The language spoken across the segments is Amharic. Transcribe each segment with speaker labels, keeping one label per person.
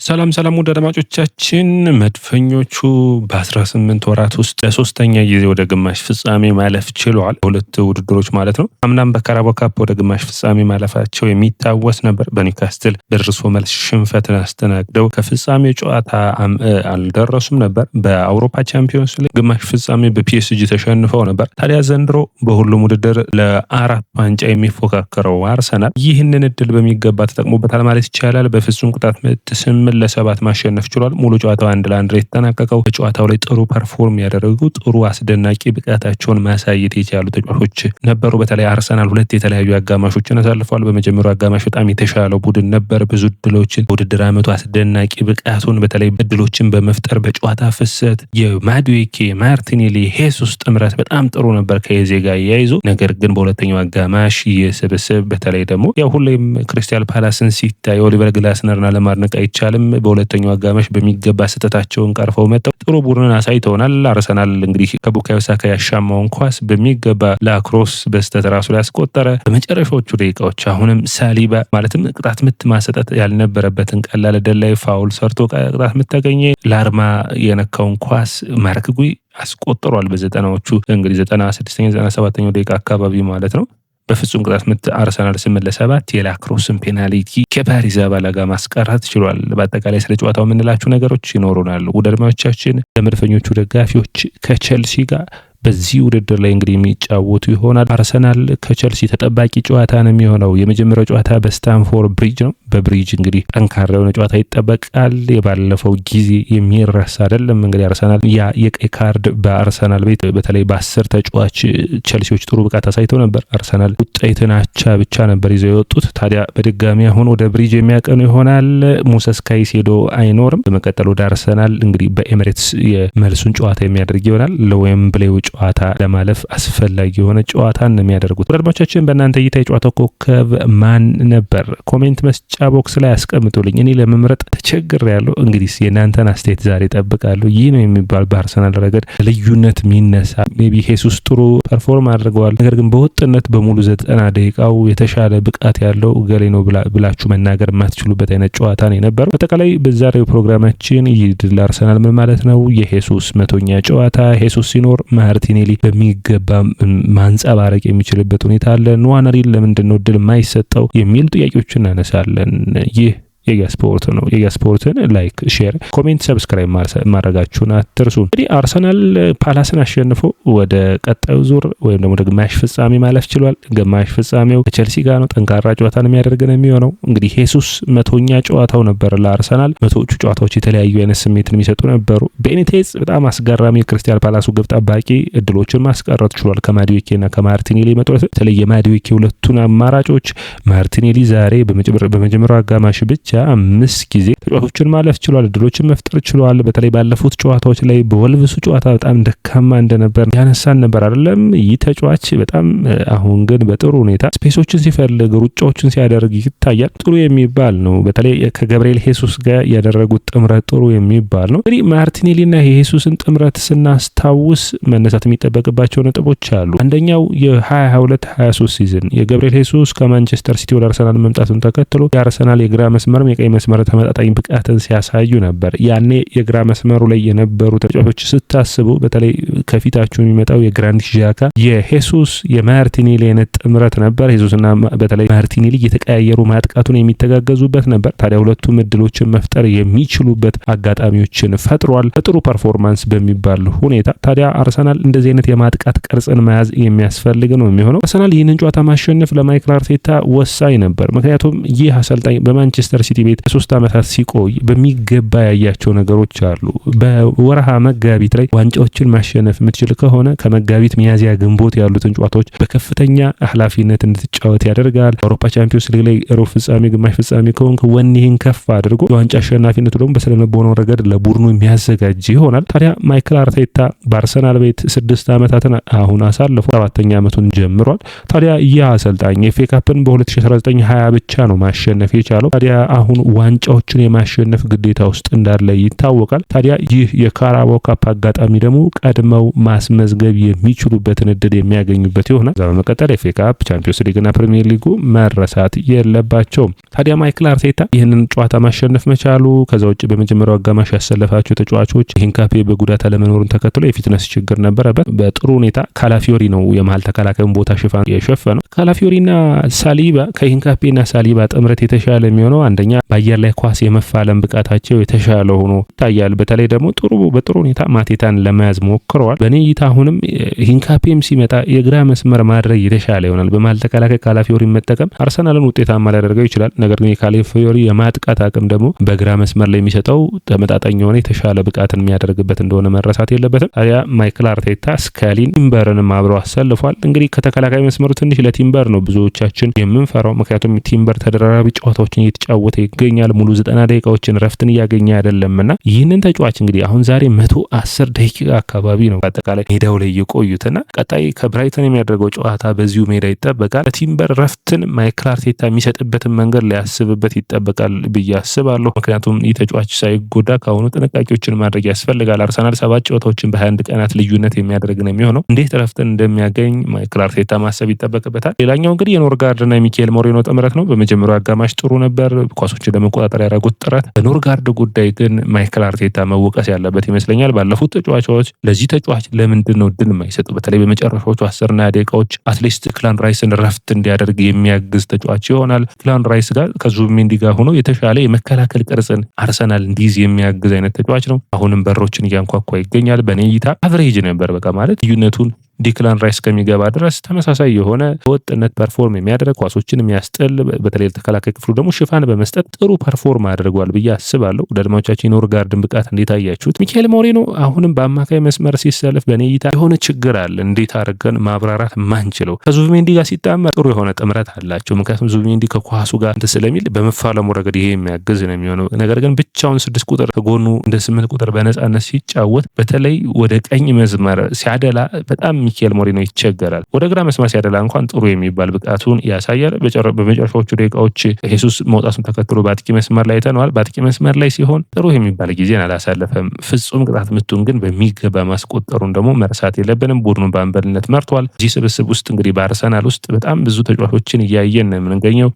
Speaker 1: ሰላም ሰላም ወደ አድማጮቻችን መድፈኞቹ በ18 ወራት ውስጥ ለሶስተኛ ጊዜ ወደ ግማሽ ፍጻሜ ማለፍ ችለዋል። ሁለት ውድድሮች ማለት ነው። አምናም በካራባኦ ካፕ ወደ ግማሽ ፍጻሜ ማለፋቸው የሚታወስ ነበር። በኒውካስትል በደርሶ መልስ ሽንፈትን አስተናግደው ከፍጻሜ ጨዋታ አልደረሱም ነበር። በአውሮፓ ቻምፒዮንስ ሊግ ግማሽ ፍጻሜ በፒኤስጂ ተሸንፈው ነበር። ታዲያ ዘንድሮ በሁሉም ውድድር ለአራት ዋንጫ የሚፎካከረው አርሰናል ይህንን እድል በሚገባ ተጠቅሞበታል ማለት ይቻላል። በፍጹም ቅጣት ምት 8-7 ማሸነፍ ችሏል። ሙሉ ጨዋታው 1-1 የተጠናቀቀው። በጨዋታው ላይ ጥሩ ፐርፎርም ያደረጉ ጥሩ አስደናቂ ብቃታቸውን ማሳየት የቻሉ ተጫዋቾች ነበሩ። በተለይ አርሰናል ሁለት የተለያዩ አጋማሾችን አሳልፏል። በመጀመሪያው አጋማሽ በጣም የተሻለው ቡድን ነበር። ብዙ እድሎችን በውድድር ዓመቱ አስደናቂ ብቃቱን በተለይ እድሎችን በመፍጠር በጨዋታ ፍሰት የማዱዌኬ ማርቲኔሊ ሄሱስ ጥምረት በጣም ጥሩ ነበር ከኤዜ ጋር ያይዞ። ነገር ግን በሁለተኛው አጋማሽ የስብስብ በተለይ ደግሞ ያው ሁሌም ክሪስታል ፓላስን ሲታይ ኦሊቨር ግላስነርና ለማድነቅ አይቻልም። በሁለተኛው አጋማሽ በሚገባ ስህተታቸውን ቀርፈው መጥተው ጥሩ ቡድንን አሳይተውናል። አርሰናል እንግዲህ ከቡካዮ ሳካ ያሻማውን ኳስ በሚገባ ለአክሮስ በስተት ራሱ ላይ ያስቆጠረ። በመጨረሻዎቹ ደቂቃዎች አሁንም ሳሊባ ማለትም ቅጣት ምት ማሰጠት ያልነበረበትን ቀላል እድል ላይ ፋውል ሰርቶ ቅጣት ምት ተገኘ። ለአርማ የነካውን ኳስ ማርክ ጉይ አስቆጥሯል። በዘጠናዎቹ እንግዲህ 96ኛ 97ኛው ደቂቃ አካባቢ ማለት ነው። በፍጹም ቅጣት ምት አርሰናል 8-7 የላክሮስን ፔናልቲ ከፓሪዛባላጋ ማስቀረት ችሏል። በአጠቃላይ ስለ ጨዋታው የምንላችሁ ነገሮች ይኖሩናል። ውድ አድማጮቻችን ለመድፈኞቹ ደጋፊዎች ከቸልሲ ጋር በዚህ ውድድር ላይ እንግዲህ የሚጫወቱ ይሆናል። አርሰናል ከቸልሲ ተጠባቂ ጨዋታ ነው የሚሆነው። የመጀመሪያው ጨዋታ በስታንፎርድ ብሪጅ ነው። በብሪጅ እንግዲህ ጠንካራ የሆነ ጨዋታ ይጠበቃል። የባለፈው ጊዜ የሚረሳ አይደለም። እንግዲህ አርሰናል ያ የቀይ ካርድ በአርሰናል ቤት በተለይ በ10 ተጫዋች ቸልሲዎች ጥሩ ብቃት አሳይተው ነበር። አርሰናል ውጤትን አቻ ብቻ ነበር ይዘው የወጡት። ታዲያ በድጋሚ አሁን ወደ ብሪጅ የሚያቀኑ ይሆናል። ሙሴስ ካይሴዶ አይኖርም። በመቀጠል ወደ አርሰናል እንግዲህ በኤሚሬትስ የመልሱን ጨዋታ የሚያደርግ ይሆናል። ለዌምብሌው ጨዋታ ለማለፍ አስፈላጊ የሆነ ጨዋታን ነው የሚያደርጉት። አድማጮቻችን በእናንተ እይታ የጨዋታው ኮከብ ማን ነበር? ኮሜንት መስጫ ቦክስ ላይ አስቀምጡልኝ። እኔ ለመምረጥ ተቸግሬያለሁ። እንግዲህ የእናንተን አስተያየት ዛሬ እጠብቃለሁ። ይህ ነው የሚባል በአርሰናል ረገድ ልዩነት የሚነሳ ሜቢ ሄሱስ ጥሩ ፐርፎርም አድርገዋል። ነገር ግን በወጥነት በሙሉ 90 ደቂቃው የተሻለ ብቃት ያለው ገሌ ነው ብላችሁ መናገር የማትችሉበት አይነት ጨዋታ ነው የነበረው። በአጠቃላይ በዛሬው ፕሮግራማችን ይህ ድል አርሰናል ምን ማለት ነው? የሄሱስ 100ኛ ጨዋታ ሄሱስ ሲኖር ማርቲኔሊ በሚገባ ማንጸባረቅ የሚችልበት ሁኔታ አለ። ንዋነሪን ለምንድን ነው ድል የማይሰጠው የሚሉ ጥያቄዎችን እናነሳለን። ይህ የያስፖርት ነው። የያስፖርትን ላይክ፣ ሼር፣ ኮሜንት፣ ሰብስክራይብ ማድረጋችሁን አትርሱ። እንግዲህ አርሰናል ፓላስን አሸንፎ ወደ ቀጣዩ ዙር ወይም ደግሞ ወደ ግማሽ ፍጻሜ ማለፍ ችሏል። ግማሽ ፍጻሜው ከቸልሲ ጋር ነው። ጠንካራ ጨዋታን የሚያደርገን የሚሆነው እንግዲህ ሄሱስ 100ኛ ጨዋታው ነበር ለአርሰናል። 100ዎቹ ጨዋታዎች የተለያዩ አይነት ስሜትን የሚሰጡ ነበሩ። ቤኒቴዝ በጣም አስገራሚ የክሪስታል ፓላሱ ግብ ጠባቂ እድሎችን ማስቀረት ችሏል። ከማዱዌኬና ከማርቲኔሊ መጥረት በተለይ የማዱዌኬ ሁለቱን አማራጮች ማርቲኔሊ ዛሬ በመጀመሪያው አጋማሽ ብቻ 5 ጊዜ ተጫዋቾችን ማለፍ ችሏል። እድሎችን መፍጠር ችሏል። በተለይ ባለፉት ጨዋታዎች ላይ በወልቭሱ ጨዋታ በጣም ደካማ እንደነበር ያነሳን ነበር አይደለም? ይህ ተጫዋች በጣም አሁን ግን በጥሩ ሁኔታ ስፔሶችን ሲፈልግ ሩጫዎችን ሲያደርግ ይታያል። ጥሩ የሚባል ነው። በተለይ ከገብርኤል ሄሱስ ጋር ያደረጉት ጥምረት ጥሩ የሚባል ነው። እንግዲህ ማርቲኔሊና የሄሱስን ጥምረት ስናስታውስ መነሳት የሚጠበቅባቸው ነጥቦች አሉ። አንደኛው የ2022-23 ሲዝን የገብርኤል ሄሱስ ከማንቸስተር ሲቲ ወደ አርሰናል መምጣቱን ተከትሎ የአርሰናል የግራ መስመር የቀይ መስመር ተመጣጣኝ ብቃትን ሲያሳዩ ነበር። ያኔ የግራ መስመሩ ላይ የነበሩ ተጫዋቾች ስታስቡ በተለይ ከፊታቸው የሚመጣው የግራኒት ዣካ የሄሱስ የማርቲኔሊ አይነት ጥምረት ነበር። ሄሱስና በተለይ ማርቲኔሊ እየተቀያየሩ ማጥቃቱን የሚተጋገዙበት ነበር። ታዲያ ሁለቱም እድሎችን መፍጠር የሚችሉበት አጋጣሚዎችን ፈጥሯል በጥሩ ፐርፎርማንስ በሚባል ሁኔታ። ታዲያ አርሰናል እንደዚህ አይነት የማጥቃት ቅርጽን መያዝ የሚያስፈልግ ነው የሚሆነው። አርሰናል ይህንን ጨዋታ ማሸነፍ ለማይክል አርቴታ ወሳኝ ነበር። ምክንያቱም ይህ አሰልጣኝ በማንቸስተር ሲቲ ቤት 3 ዓመታት ሲቆይ በሚገባ ያያቸው ነገሮች አሉ። በወርሃ መጋቢት ላይ ዋንጫዎችን ማሸነፍ የምትችል ከሆነ ከመጋቢት ሚያዝያ፣ ግንቦት ያሉትን ጨዋታዎች በከፍተኛ ኃላፊነት እንድትጫወት ያደርጋል። አውሮፓ ቻምፒዮንስ ሊግ ላይ ሩብ ፍጻሜ፣ ግማሽ ፍጻሜ ከሆንክ ወኔህን ከፍ አድርጎ የዋንጫ አሸናፊነቱ ደግሞ በስነልቦናው ረገድ ለቡድኑ የሚያዘጋጅ ይሆናል። ታዲያ ማይክል አርቴታ በአርሰናል ቤት 6 ዓመታትን አሁን አሳልፎ 7ኛ ዓመቱን ጀምሯል። ታዲያ ይህ አሰልጣኝ የኤፍኤ ካፕን በ2019-20 ብቻ ነው ማሸነፍ የቻለው። ታዲያ አሁን ዋንጫዎችን የማሸነፍ ግዴታ ውስጥ እንዳለ ይታወቃል። ታዲያ ይህ የካራባኦ ካፕ አጋጣሚ ደግሞ ቀድመው ማስመዝገብ የሚችሉበትን እድል የሚያገኙበት ይሆናል። በመቀጠል ኤፍኤ ካፕ፣ ቻምፒዮንስ ሊግና ፕሪሚየር ሊጉ መረሳት የለባቸውም። ታዲያ ማይክል አርቴታ ይህንን ጨዋታ ማሸነፍ መቻሉ ከዛ ውጭ በመጀመሪያው አጋማሽ ያሰለፋቸው ተጫዋቾች ሂንካፔ በጉዳት አለመኖሩን ተከትሎ የፊትነስ ችግር ነበረበት። በጥሩ ሁኔታ ካላፊዮሪ ነው የመሀል ተከላካዩን ቦታ ሽፋን የሸፈነው። ካላፊዮሪና ሳሊባ ከሂንካፔና ሳሊባ ጥምረት የተሻለ የሚሆነው አንደኛ በአየር ላይ ኳስ የመፋለም ብቃታቸው የተሻለ ሆኖ ይታያል። በተለይ ደግሞ በጥሩ ሁኔታ ማቴታን ለመያዝ ሞክረዋል። በእኔ እይታ አሁንም ሂንካፔም ሲመጣ የግራ መስመር ማድረግ የተሻለ ይሆናል። በመሀል ተከላካይ ካላፊዮሪ መጠቀም አርሰናልን ውጤታማ ሊያደርገው ይችላል። ነገር ግን የካላፊዮሪ የማጥቃት አቅም ደግሞ በግራ መስመር ላይ የሚሰጠው ተመጣጣኝ የሆነ የተሻለ ብቃትን የሚያደርግበት እንደሆነ መረሳት የለበትም። ታዲያ ማይክል አርቴታ ስካሊን ቲምበርንም አብረው አሰልፏል። እንግዲህ ከተከላካይ መስመሩ ትንሽ ለቲምበር ነው ብዙዎቻችን የምንፈራው። ምክንያቱም ቲምበር ተደራራቢ ጨዋታዎችን እየተጫወተ ይገኛል። ሙሉ 90 ደቂቃዎችን ረፍትን እያገኘ አይደለምና ይህንን ተጫዋች እንግዲህ አሁን ዛሬ 110 ደቂቃ አካባቢ ነው አጠቃላይ ሜዳው ላይ የቆዩትና ቀጣይ ከብራይተን የሚያደርገው ጨዋታ በዚሁ ሜዳ ይጠበቃል። ቲምበር ረፍትን ማይክል አርቴታ የሚሰጥበትን መንገድ ሊያስብበት ይጠበቃል ብዬ አስባለሁ። ምክንያቱም ይህ ተጫዋች ሳይጎዳ ከአሁኑ ጥንቃቄዎችን ማድረግ ያስፈልጋል። አርሰናል 7 ጨዋታዎችን በ21 ቀናት ልዩነት የሚያደርግ ነው የሚሆነው። እንዴት ረፍትን እንደሚያገኝ ማይክል አርቴታ ማሰብ ይጠበቅበታል። ሌላኛው እንግዲህ የኖርጋርድና የሚካኤል ሞሬኖ ጥምረት ነው። በመጀመሪያው አጋማሽ ጥሩ ነበር፣ ኳሶችን ለመቆጣጠር ያደረጉት ጥረት። በኖርጋርድ ጉዳይ ግን ማይክል አርቴታ መወቀስ ያለበት ይመስለኛል። ባለፉት ተጫዋቾች ለዚህ ተጫዋች ለምንድን ነው ድል የማይሰጡ? በተለይ በመጨረሻዎቹ 10 ደቂቃዎች አትሊስት ክላን ራይስን ረፍት እንዲያደርግ የሚያግዝ ተጫዋች ይሆናል። ክላን ራይስ ጋር ከዙቢሜንዲ ጋር ሆኖ የተሻለ የመከላከል ቅርጽን አርሰናል እንዲይዝ የሚያግዝ አይነት ተጫዋች ነው። አሁንም በሮችን እያንኳኳ ይገኛል። በኔ እይታ አቨሬጅ ነበር በቃ ማለት ልዩነቱን ዲክላን ራይስ ከሚገባ ድረስ ተመሳሳይ የሆነ በወጥነት ፐርፎርም የሚያደርግ ኳሶችን የሚያስጥል በተለይ ተከላካይ ክፍሉ ደግሞ ሽፋን በመስጠት ጥሩ ፐርፎርም አድርጓል ብዬ አስባለሁ። ወዳድማዎቻችን የኖርጋርድን ብቃት እንዴት አያችሁት? ሚካኤል ሞሬኖ አሁንም በአማካይ መስመር ሲሰለፍ በኔ እይታ የሆነ ችግር አለ እንዴት አድርገን ማብራራት ማንችለው። ከዙቢሜንዲ ጋር ሲጣመር ጥሩ የሆነ ጥምረት አላቸው። ምክንያቱም ዙቢሜንዲ ከኳሱ ጋር እንትን ስለሚል በመፋለሙ ረገድ ይሄ የሚያግዝ ነው የሚሆነው። ነገር ግን ብቻውን 6 ቁጥር ከጎኑ እንደ 8 ቁጥር በነጻነት ሲጫወት በተለይ ወደ ቀኝ መስመር ሲያደላ በጣም ሚካኤል ሞሬኖ ይቸገራል። ወደ ግራ መስመር ሲያደላ እንኳን ጥሩ የሚባል ብቃቱን ያሳያል። በመጨረሻዎቹ ደቂቃዎች ሄሱስ መውጣቱን ተከትሎ በአጥቂ መስመር ላይ ተነዋል። በአጥቂ መስመር ላይ ሲሆን ጥሩ የሚባል ጊዜን አላሳለፈም። ፍጹም ቅጣት ምቱን ግን በሚገባ ማስቆጠሩን ደግሞ መርሳት የለብንም። ቡድኑን በአምበልነት መርቷል። እዚህ ስብስብ ውስጥ እንግዲህ በአርሰናል ውስጥ በጣም ብዙ ተጫዋቾችን እያየን ነው የምንገኘው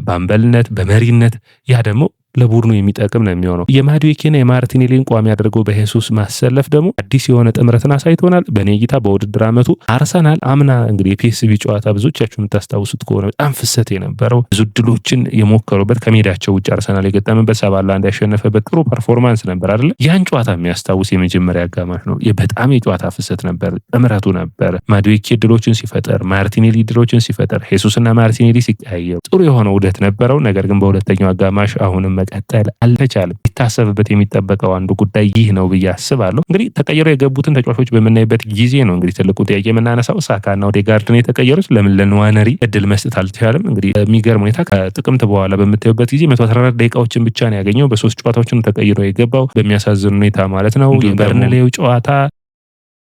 Speaker 1: በአምበልነት በመሪነት ያ ደግሞ ለቡድኑ የሚጠቅም ነው የሚሆነው። የማዱዌኬና የማርቲኔሊን ቋሚ አድርገው በሄሱስ ማሰለፍ ደግሞ አዲስ የሆነ ጥምረትን አሳይቶናል። በኔ እይታ በውድድር ዓመቱ አርሰናል አምና እንግዲህ የፒኤስቪ ጨዋታ ብዙዎቻችሁ የምታስታውሱት ከሆነ በጣም ፍሰት የነበረው ብዙ ድሎችን የሞከሩበት ከሜዳቸው ውጭ አርሰናል የገጠመበት 7-1 ያሸነፈበት ጥሩ ፐርፎርማንስ ነበር አይደለ? ያን ጨዋታ የሚያስታውስ የመጀመሪያ አጋማሽ ነው። በጣም የጨዋታ ፍሰት ነበር፣ ጥምረቱ ነበር። ማዱዌኬ ድሎችን ሲፈጠር፣ ማርቲኔሊ ድሎችን ሲፈጠር፣ ሄሱስና ማርቲኔሊ ሲቀያየሩ ጥሩ የሆነ ውደት ነበረው። ነገር ግን በሁለተኛው አጋማሽ አሁንም መቀጠል አልተቻለም። ሊታሰብበት የሚጠበቀው አንዱ ጉዳይ ይህ ነው ብዬ አስባለሁ። እንግዲህ ተቀይረው የገቡትን ተጫዋቾች በምናይበት ጊዜ ነው እንግዲህ ትልቁ ጥያቄ የምናነሳው ሳካና ኦዴጋርድን የተቀየሩት ለምን ለንዋነሪ እድል መስጠት አልተቻለም? እንግዲህ በሚገርም ሁኔታ ከጥቅምት በኋላ በምታዩበት ጊዜ 114 ደቂቃዎችን ብቻ ነው ያገኘው። በ3 ጨዋታዎችን ተቀይሮ የገባው በሚያሳዝን ሁኔታ ማለት ነው። የበርንሌው ጨዋታ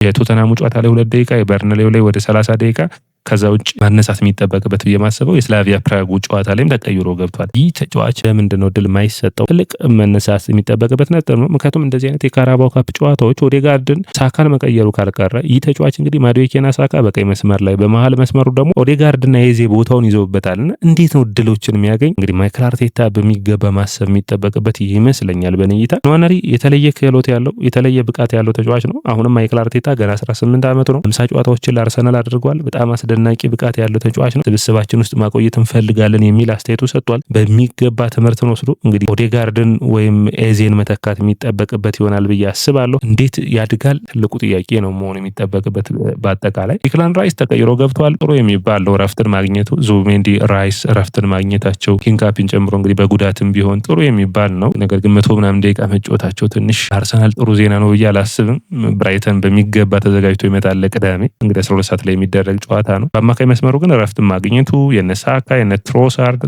Speaker 1: የቶተናሙ ጨዋታ ላይ 2 ደቂቃ፣ የበርንሌው ላይ ወደ 30 ደቂቃ ከዛ ውጭ ማነሳት የሚጠበቅበት ብዬ ማስበው የስላቪያ ፕራጉ ጨዋታ ላይም ተቀይሮ ገብቷል። ይህ ተጫዋች ለምንድን ነው ድል ማይሰጠው? ትልቅ መነሳት የሚጠበቅበት ነጥብ ነው። ምክንያቱም እንደዚህ አይነት የካራባው ካፕ ጨዋታዎች ኦዴጋርድን ሳካን መቀየሩ ካልቀረ ይህ ተጫዋች እንግዲህ ማዱዌኬና ሳካ በቀኝ መስመር ላይ በመሀል መስመሩ ደግሞ ኦዴጋርድና ኤዜ ቦታውን ይዘውበታልና እንዴት ነው ድሎችን የሚያገኝ? እንግዲህ ማይክል አርቴታ በሚገባ ማሰብ የሚጠበቅበት ይህ ይመስለኛል። በኔ እይታ ንዋነሪ የተለየ ክህሎት ያለው የተለየ ብቃት ያለው ተጫዋች ነው። አሁንም ማይክል አርቴታ ገና 18 ዓመቱ ነው። 50 ጨዋታዎችን ለአርሰናል አድርጓል። በጣም አስደናቂ ብቃት ያለው ተጫዋች ነው። ስብስባችን ውስጥ ማቆየት እንፈልጋለን የሚል አስተያየቱ ሰጥቷል። በሚገባ ትምህርትን ወስዶ እንግዲህ ኦዴጋርድን ወይም ኤዜን መተካት የሚጠበቅበት ይሆናል ብዬ አስባለሁ። እንዴት ያድጋል ትልቁ ጥያቄ ነው መሆን የሚጠበቅበት። በአጠቃላይ ዲክላን ራይስ ተቀይሮ ገብቷል። ጥሩ የሚባለው ረፍትን ማግኘቱ ዙቢሜንዲ ራይስ ረፍትን ማግኘታቸው ሂንካፒን ጨምሮ እንግዲህ በጉዳትም ቢሆን ጥሩ የሚባል ነው። ነገር ግን 100 ምናምን ደቂቃ መጫወታቸው ትንሽ አርሰናል ጥሩ ዜና ነው ብዬ አላስብም። ብራይተን በሚገባ ተዘጋጅቶ ይመጣል ለቅዳሜ እንግዲህ 12 ሰዓት ላይ የሚደረግ ጨዋታ ነው። በአማካይ መስመሩ ግን ረፍትን ማግኘቱ የነሳካ የነ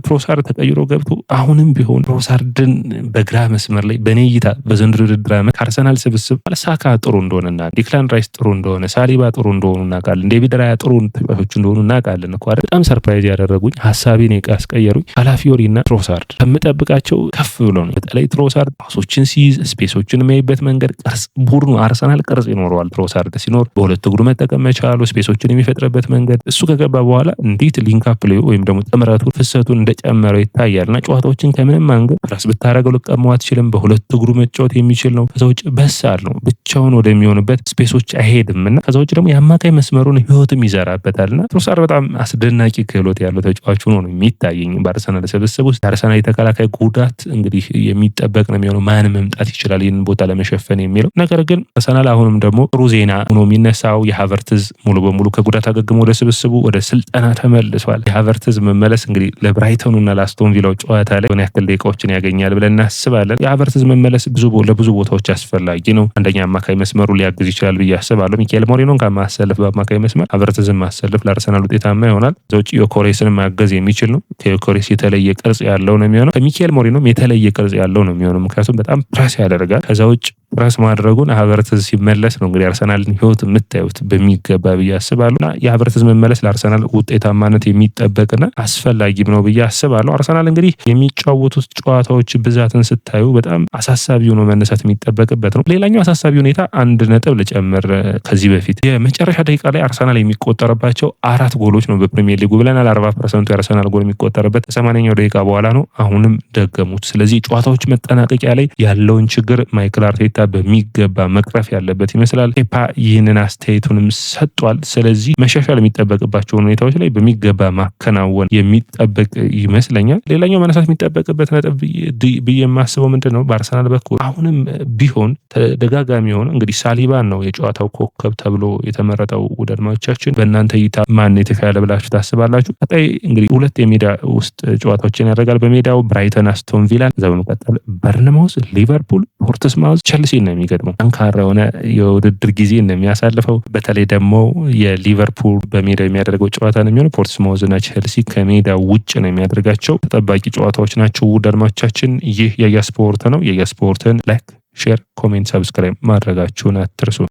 Speaker 1: ትሮሳርድ ተቀይሮ ገብቶ አሁንም ቢሆን ትሮሳርድን በግራ መስመር ላይ በኔ እይታ በዘንድሮ ውድድር ዓመት ከአርሰናል ስብስብ ሳካ ጥሩ እንደሆነና ዲክላን ራይስ ጥሩ እንደሆነ ሳሊባ ጥሩ እንደሆኑ እናውቃለን። ዴቪድ ራያ ጥሩ ተጫዋቾች እንደሆኑ እናውቃለን እኮ አይደል? በጣም ሰርፕራይዝ ያደረጉኝ ሀሳቤን ያስቀየሩኝ ካላፊዮሪና ትሮሳርድ ከምጠብቃቸው ከፍ ብሎ ነው። በተለይ ትሮሳርድ ፓሶችን ሲይዝ ስፔሶችን የሚያይበት መንገድ ቅርጽ ቡድኑ አርሰናል ቅርጽ ይኖረዋል። ትሮሳርድ ሲኖር በሁለት እግሩ መጠቀም መቻሉ ስፔሶችን የሚፈጥርበት መንገድ እሱ ከገባ በኋላ እንዴት ሊንክ አፕ ላይ ወይም ደግሞ ጥምረቱ ፍሰቱን እንደጨመረው ይታያልና ጨዋታዎችን ከምንም አንግል ራስ ብታረገው ልቀመው አትችልም። በሁለት እግሩ መጫወት የሚችል ነው። ከዛ ውጭ በሳል ነው። ብቻውን ወደሚሆንበት ስፔሶች አይሄድምና ከዛ ውጭ ደግሞ የአማካይ መስመሩን ህይወትም ይዘራበታልና ትሮሳርድ በጣም አስደናቂ ክህሎት ያለው ተጫዋች ሆኖ ነው የሚታየኝ በአርሰናል ስብስብ ውስጥ። የአርሰናል የተከላካይ ጉዳት እንግዲህ የሚጠበቅ ነው የሚሆነው። ማን መምጣት ይችላል ይህንን ቦታ ለመሸፈን የሚለው ነገር ግን አርሰናል አሁንም ደግሞ ጥሩ ዜና ሆኖ የሚነሳው የሃቨርትዝ ሙሉ በሙሉ ከጉዳት አገግሞ ወደ ስብስቡ ወደ ስልጠና ተመልሷል። የሃቨርትዝ መመለስ እንግዲህ ለብራይተኑና ለአስቶን ቪላው ጨዋታ ላይ ሆነ ያክል ደቂቃዎችን ያገኛል ብለን እናስባለን። የሃቨርትዝ መመለስ ለብዙ ቦታዎች አስፈላጊ ነው። አንደኛ አማካይ መስመሩ ሊያግዝ ይችላል ብዬ አስባለሁ። ሚካኤል ሞሪኖን ከማሰለፍ በአማካይ መስመር ሃቨርትዝን ማሰለፍ ለአርሰናል ውጤታማ ይሆናል። ዘውጭ ዮኮሬስን ማገዝ የሚችል ነው። ከዮኮሬስ የተለየ ቅርጽ ያለው ነው የሚሆነው። ከሚካኤል ሞሪኖም የተለየ ቅርጽ ያለው ነው የሚሆነው። ምክንያቱም በጣም ፕረስ ያደርጋል። ከዛ ውጭ ፕረስ ማድረጉን ሃቨርትዝ ሲመለስ ነው እንግዲህ አርሰናልን ህይወት የምታዩት በሚገባ ብዬ አስባለሁ። እና የሃቨርትዝ መመለስ ለአርሰናል ውጤታማነት የሚጠበቅና አስፈላጊም ነው ብዬ አስባለሁ። አርሰናል እንግዲህ የሚጫወቱት ጨዋታዎች ብዛትን ስታዩ በጣም አሳሳቢ ሆኖ መነሳት የሚጠበቅበት ነው። ሌላኛው አሳሳቢ ሁኔታ አንድ ነጥብ ልጨምር። ከዚህ በፊት የመጨረሻ ደቂቃ ላይ አርሰናል የሚቆጠርባቸው 4 ጎሎች ነው በፕሪሚየር ሊጉ ብለናል። 40% የአርሰናል ጎል የሚቆጠርበት 80ኛው ደቂቃ በኋላ ነው። አሁንም ደገሙት። ስለዚህ ጨዋታዎች መጠናቀቂያ ላይ ያለውን ችግር ማይክል አርቴታ በሚገባ መቅረፍ ያለበት ይመስላል። ፔፓ ይህንን አስተያየቱንም ሰጥቷል። ስለዚህ መሻሻል የሚጠበቅባቸው ሁኔታዎች ላይ በሚገባ ማከናወን የሚጠበቅ ይመስለኛል። ሌላኛው መነሳት የሚጠበቅበት ነጥብ ብዬ የማስበው ምንድን ነው በአርሰናል በኩል አሁንም ቢሆን ተደጋጋሚ የሆነ እንግዲህ ሳሊባን ነው የጨዋታው ኮከብ ተብሎ የተመረጠው። ውድ አድማጮቻችን በእናንተ እይታ ማን የተሻለ ብላችሁ ታስባላችሁ? ቀጣይ እንግዲህ 2 የሜዳ ውስጥ ጨዋታዎችን ያደርጋል በሜዳው ብራይተን አስቶን ቪላን፣ እዛ በመቀጠል በርንማውዝ፣ ሊቨርፑል፣ ፖርትስማውዝ፣ ቸልሲ ነው የሚገጥመው። ጠንካራ የሆነ የውድድር ጊዜ እንደሚያሳልፈው በተለይ ደግሞ የሊቨርፑል በሜዳው የሚያደርገው ጨዋታ ነው የሚሆነው። ፖርትስማውዝ እና ቸልሲ ከሜዳ ውጭ ነው የሚያደርጋቸው ተጠባቂ ጨዋታዎች ናቸው። ውድ አድማጮቻችን ይህ የያ ስፖርት ነው። የያ ስፖርትን ላይክ፣ ሼር፣ ኮሜንት፣ ሰብስክራይብ ማድረጋችሁን አትርሱ።